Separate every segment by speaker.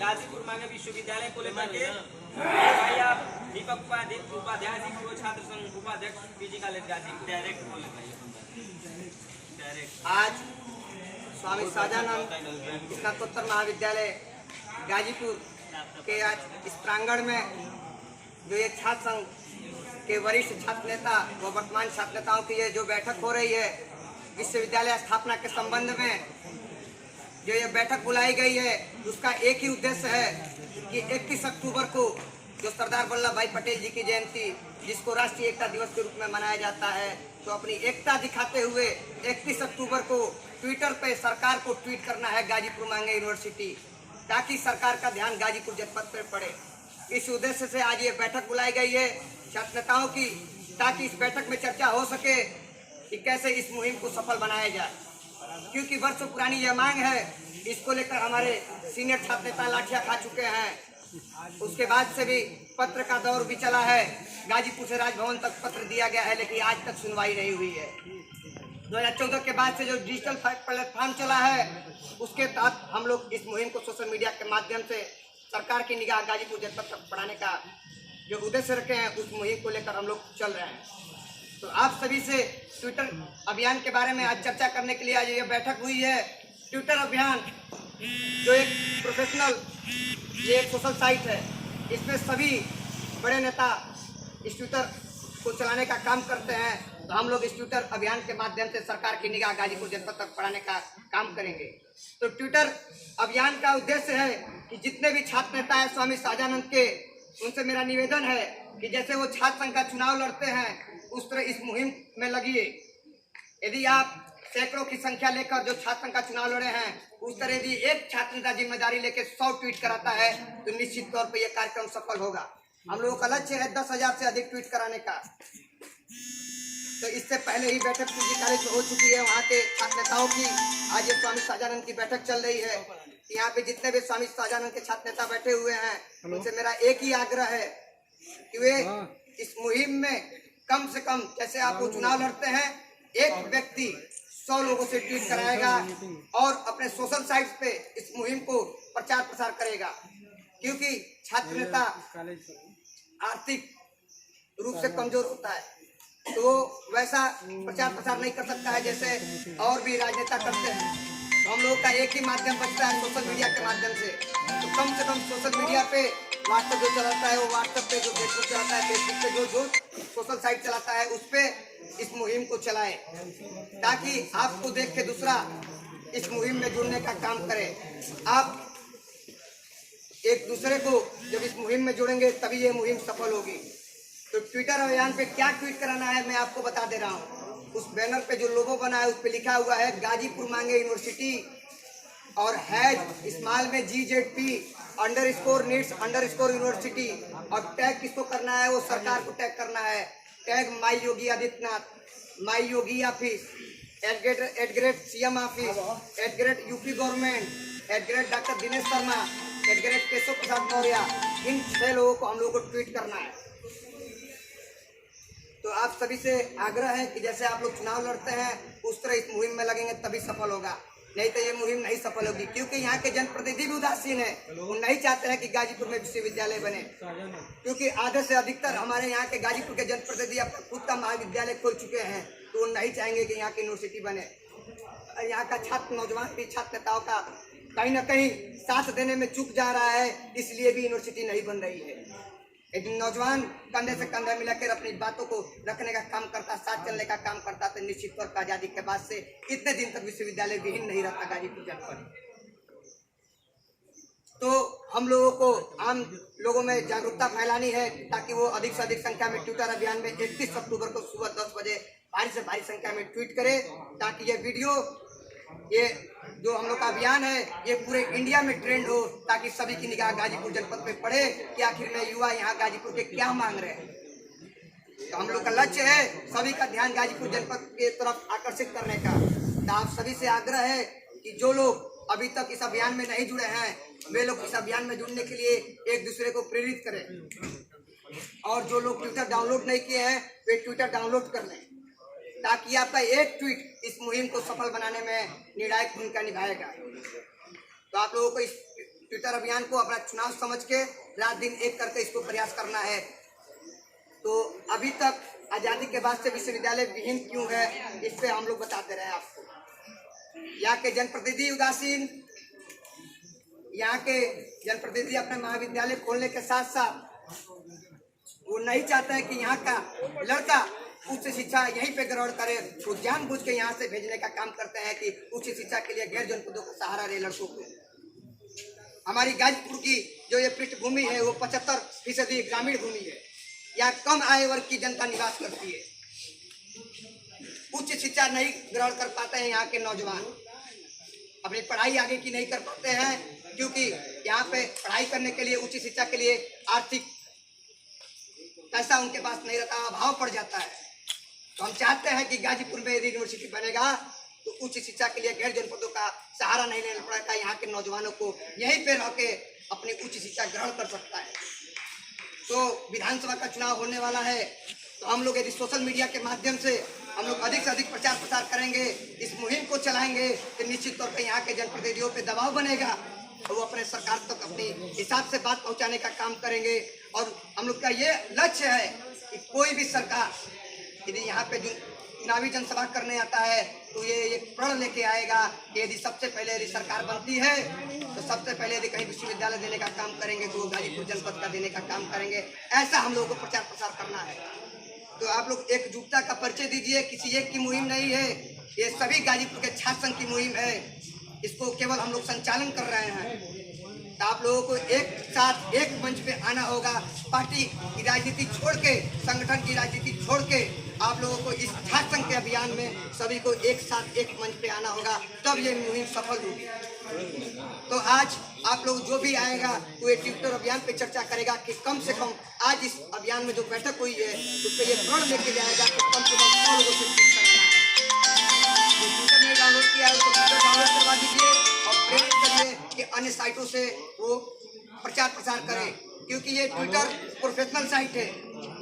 Speaker 1: गाजीपुर मांगे विश्वविद्यालय को लेकर के भाई आप दीपक उपाध्याय जी पूर्व छात्र संघ उपाध्यक्ष पीजी कॉलेज गाजीपुर डायरेक्ट बोले डायरेक्ट।
Speaker 2: आज स्वामी साजानंद स्नातकोत्तर महाविद्यालय गाजीपुर के आज इस प्रांगण में जो ये छात्र संघ के वरिष्ठ छात्र नेता व वर्तमान छात्र नेताओं की ये जो बैठक हो रही है विश्वविद्यालय स्थापना के संबंध में, जो ये बैठक बुलाई गई है उसका एक ही उद्देश्य है कि 31 अक्टूबर को जो सरदार वल्लभ भाई पटेल जी की जयंती जिसको राष्ट्रीय एकता दिवस के रूप में मनाया जाता है, तो अपनी एकता दिखाते हुए 31 अक्टूबर को ट्विटर पे सरकार को ट्वीट करना है गाजीपुर मांगे यूनिवर्सिटी, ताकि सरकार का ध्यान गाजीपुर जनपद पर पड़े। इस उद्देश्य से आज ये बैठक बुलाई गई है छात्र नेताओं की, ताकि इस बैठक में चर्चा हो सके कि कैसे इस मुहिम को सफल बनाया जाए, क्योंकि वर्षों पुरानी यह मांग है। इसको लेकर हमारे सीनियर छात्र नेता लाठियां खा चुके हैं। उसके बाद से भी पत्र का दौर भी चला है, गाजीपुर से राजभवन तक पत्र दिया गया है, लेकिन आज तक सुनवाई नहीं हुई है। 2014 के बाद से जो डिजिटल प्लेटफॉर्म चला है उसके तहत हम लोग इस मुहिम को सोशल मीडिया के माध्यम से सरकार की निगाह गाजीपुर जनपद तक बढ़ाने का जो उद्देश्य रखे हैं उस मुहिम को लेकर हम लोग चल रहे हैं। तो आप सभी से ट्विटर अभियान के बारे में आज चर्चा करने के लिए आज ये बैठक हुई है। ट्विटर अभियान जो एक प्रोफेशनल ये एक सोशल साइट है, इसमें सभी बड़े नेता इस ट्विटर को चलाने का काम करते हैं। तो हम लोग इस ट्विटर अभियान के माध्यम से सरकार की निगाह गाजीपुर जनपद तक बढ़ाने का काम करेंगे। तो ट्विटर अभियान का उद्देश्य है कि जितने भी छात्र नेता हैं स्वामी साजानंद के, उनसे मेरा निवेदन है कि जैसे वो छात्र संघ का चुनाव लड़ते हैं उस तरह इस मुहिम में लगिए। यदि आप सैकड़ों की संख्या लेकर जो छात्र संघ का चुनाव लड़े हैं उस तरह यदि एक छात्र नेता जिम्मेदारी लेकर 100 ट्वीट कराता है तो निश्चित तौर पर यह कार्यक्रम सफल होगा। हम लोगों का लक्ष्य है 10,000 से अधिक ट्वीट कराने का। तो इससे पहले ही बैठक पीजी कॉलेज में हो चुकी है, वहाँ के छात्र नेताओं की आज ये स्वामी साजानंद की बैठक चल रही है। यहाँ पे जितने भी स्वामी साजानंद के छात्र नेता बैठे हुए हैं उनसे मेरा एक ही आग्रह है कि वे इस मुहिम में कम से कम, जैसे आप वो चुनाव लड़ते हैं, एक व्यक्ति 100 लोगों से ट्वीट कराएगा और अपने सोशल साइट्स पे इस मुहिम को प्रचार प्रसार करेगा, क्योंकि छात्र नेता आर्थिक रूप से कमजोर होता है तो वैसा प्रचार प्रसार नहीं कर सकता है जैसे और भी राजनेता करते हैं। तो हम लोग का एक ही माध्यम बचता है सोशल मीडिया के माध्यम से। तो कम से कम सोशल मीडिया पे व्हाट्सएप जो चलाता है वो व्हाट्सएप पे, जो फेसबुक चलाता है फेसबुक पे, जो सोशल साइट चलाता है उस पे इस मुहिम को चलाए, ताकि आपको देख के दूसरा इस मुहिम में जुड़ने का काम करे। आप एक दूसरे को जब इस मुहिम में जुड़ेंगे तभी ये मुहिम सफल होगी। तो ट्विटर अभियान पे क्या ट्वीट कराना है मैं आपको बता दे रहा हूँ। उस बैनर पे जो लोगो बना है उस पे लिखा हुआ है गाजीपुर मांगे यूनिवर्सिटी और हैज स्मॉल में GZP_NEETS_ यूनिवर्सिटी, और टैग किसको करना है, वो सरकार को टैग करना है। Tag my Yogi Adityanath, my Yogi office, @CM office, @UP government, @doctor Dinesh Sharma, @Keshav Prasad Maurya. इन 6 लोगों को हम लोगों को ट्वीट करना है। तो आप सभी से आग्रह है कि जैसे आप लोग चुनाव लड़ते हैं उस तरह इस मुहिम में लगेंगे तभी सफल होगा, नहीं तो ये मुहिम नहीं सफल होगी। क्योंकि यहाँ के जनप्रतिनिधि भी उदासीन है, वो नहीं चाहते हैं कि गाजीपुर में विश्वविद्यालय बने, क्योंकि आधे से अधिकतर हमारे यहाँ के गाजीपुर के जनप्रतिनिधि अपना खुद का महाविद्यालय खोल चुके हैं, तो वो नहीं चाहेंगे कि यहाँ की यूनिवर्सिटी बने। यहाँ का छात्र नौजवान भी छात्र नेताओं का कहीं ना कहीं साथ देने में चूक जा रहा है, इसलिए भी यूनिवर्सिटी नहीं बन रही है। एक नौजवान कंधे से कंधा मिलाकर अपनी बातों को रखने का काम करता, साथ चलने का काम करता, तो निश्चित तौर पर आजादी के बाद से इतने दिन तक विश्वविद्यालय विहीन नहीं रहता गाजीपुर जनपद। तो हम लोगों को, आम लोगों में जागरूकता फैलानी है ताकि वो अधिक से अधिक संख्या में ट्विटर अभियान में 31 अक्टूबर को सुबह 10 बजे भारी से भारी संख्या में ट्वीट करे, ताकि ये वीडियो, ये जो हम लोग का अभियान है ये पूरे इंडिया में ट्रेंड हो, ताकि सभी की निगाह गाजीपुर जनपद पे पड़े कि आखिर में युवा यहाँ गाजीपुर के क्या मांग रहे हैं। तो हम लोग का लक्ष्य है सभी का ध्यान गाजीपुर जनपद के तरफ आकर्षित करने का। तो आप सभी से आग्रह है कि जो लोग अभी तक इस अभियान में नहीं जुड़े हैं वे लोग इस अभियान में जुड़ने के लिए एक दूसरे को प्रेरित करें, और जो लोग ट्विटर डाउनलोड नहीं किए हैं वे ट्विटर डाउनलोड कर लें, ताकि आपका एक ट्वीट इस मुहिम को सफल बनाने में निर्णायक भूमिका निभाएगा। तो आप लोगों को इस ट्विटर अभियान को अपना चुनाव समझ के रात दिन एक करके इसको प्रयास करना है। तो अभी तक आज़ादी के बाद से विश्वविद्यालय विहीन क्यों है, इस पे हम लोग बताते रहे आपको। यहाँ के जनप्रतिनिधि उदासीन, यहाँ के जनप्रतिनिधि अपने महाविद्यालय खोलने के साथ साथ वो नहीं चाहते हैं कि यहाँ का लड़का उच्च शिक्षा यहीं पे ग्रहण करे। वो जानबूझ के यहाँ से भेजने का काम करते हैं कि उच्च शिक्षा के लिए गैर जनपदों का सहारा रहे लड़कों को। हमारी गाजीपुर की जो ये पृष्ठभूमि है वो 75% ग्रामीण भूमि है। यहाँ कम आय वर्ग की जनता निवास करती है। उच्च शिक्षा नहीं ग्रहण कर पाते हैं यहाँ के नौजवान, अपनी पढ़ाई आगे की नहीं कर पाते हैं, क्योंकि यहाँ पे पढ़ाई करने के लिए, उच्च शिक्षा के लिए आर्थिक पैसा उनके पास नहीं रहता, अभाव पड़ जाता है। तो हम चाहते हैं कि गाजीपुर में यदि यूनिवर्सिटी बनेगा तो उच्च शिक्षा के लिए गैर जनपदों का सहारा नहीं लेना पड़ेगा। यहाँ के नौजवानों को यहीं पे रह के अपनी उच्च शिक्षा ग्रहण कर सकता है। तो विधानसभा का चुनाव होने वाला है, तो हम लोग यदि सोशल मीडिया के माध्यम से हम लोग अधिक से अधिक प्रचार प्रसार करेंगे, इस मुहिम को चलाएंगे, तो निश्चित तौर पर यहाँ के जनप्रतिनिधियों पे दबाव बनेगा और वो अपने सरकार तक अपने हिसाब से बात पहुँचाने का काम करेंगे। और हम लोग का ये लक्ष्य है कि कोई भी सरकार यदि यहाँ पे चुनावी जनसभा करने आता है तो ये एक प्रण लेके आएगा कि यदि सबसे पहले यदि सरकार बनती है तो सबसे पहले यदि कहीं विश्वविद्यालय देने का काम करेंगे तो गाजीपुर जनपद का देने का काम करेंगे। ऐसा हम लोगों को प्रचार प्रसार करना है। तो आप लोग एकजुटता का परिचय दीजिए। किसी एक की मुहिम नहीं है, ये सभी गाजीपुर के छात्र संघ की मुहिम है। इसको केवल हम लोग संचालन कर रहे हैं। तो आप लोगों को एक साथ एक मंच पे आना होगा। पार्टी की राजनीति छोड़ के, संगठन की राजनीति छोड़ के आप लोगों को इस छात्र संघ के अभियान में सभी को एक साथ एक मंच पे आना होगा, तब ये मुहिम सफल होगी। तो आज आप लोग जो भी आएगा तो ये ट्विटर अभियान पे चर्चा करेगा कि कम से कम आज इस अभियान में जो बैठक हुई है उस पर ये प्रण लेके जाएगा कि कम से कम 100 लोगों से ट्वीट कराना है। जो ट्विटर नहीं डाउनलोड किया है तो ट्विटर डाउनलोड करवा दीजिए और प्रेरित करिए कि अन्य साइटों से वो प्रचार प्रसार करें, क्योंकि ये ट्विटर प्रोफेशनल साइट है,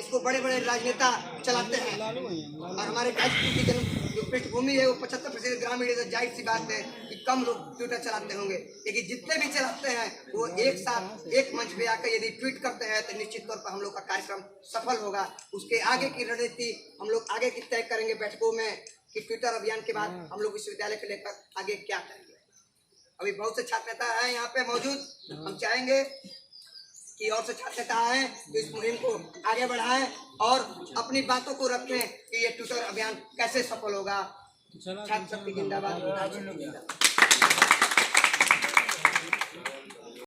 Speaker 2: इसको बड़े बड़े राजनेता चलाते हैं। और हमारे गाजीपुर की जो पृष्ठभूमि है वो 75% ग्रामीण है, तो जाहिर सी बात है कि कम लोग ट्विटर चलाते होंगे, लेकिन जितने भी चलाते हैं वो एक साथ एक मंच पे आकर यदि ट्वीट करते हैं तो निश्चित तौर पर हम लोग का कार्यक्रम सफल होगा। उसके आगे की रणनीति हम लोग आगे की तय करेंगे बैठकों में कि ट्विटर अभियान के बाद हम लोग विश्वविद्यालय को लेकर आगे क्या करेंगे। अभी बहुत से छात्र नेता हैं यहाँ पे मौजूद, हम चाहेंगे कि और से छात्र नेता आए तो इस मुहिम को आगे बढ़ाएं और अपनी बातों को रखें कि ये ट्विटर अभियान कैसे सफल होगा। छात्र शक्ति जिंदाबाद।